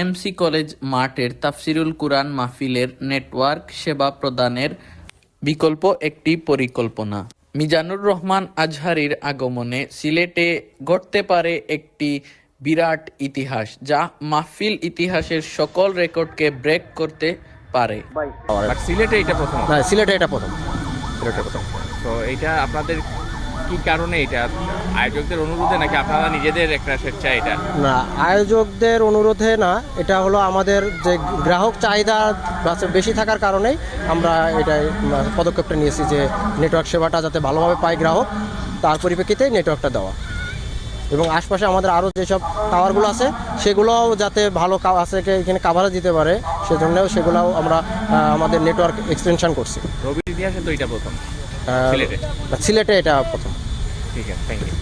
MC college মাঠের তাফসিরুল কুরআন মাহফিলের নেটওয়ার্ক সেবা প্রদানের বিকল্প একটি পরিকল্পনা। মিজানুর রহমান আজহারীর আগমনে সিলেটে ঘটতে পারে একটি বিরাট ইতিহাস, যা মাহফিল ইতিহাসের সকল রেকর্ডকে ব্রেক করতে পারে। বাট সিলেটে এটা প্রথম। না, সিলেটে এটা প্রথম। সিলেটে প্রথম। তো এটা আপনাদের কি কারণে, এটা আয়োজকদের অনুরোধে নাকি আপনারা নিজেদের একটা স্বেচ্ছা? এটা না, আয়োজকদের অনুরোধে না, এটা হলো আমাদের যে গ্রাহক চাহিদা বেশি থাকার কারণেই আমরা এটা পদক্ষেপটা নিয়েছি যে নেটওয়ার্ক সেবাটা যাতে ভালোভাবে পায় গ্রাহক, তার পরিপ্রেক্ষিতে নেটওয়ার্কটা দেওয়া। এবং আশপাশে আমাদের আরও যেসব টাওয়ারগুলো আছে সেগুলোও যাতে ভালো আছে এখানে কাভারেজ দিতে পারে, সেজন্যও সেগুলোও আমরা আমাদের নেটওয়ার্ক এক্সটেনশন করছি। রবির ইতিহাসে তো এটা প্রথম সিলেটে। সিলেটে এটা প্রথম। ঠিক আছে, থ্যাংক ইউ।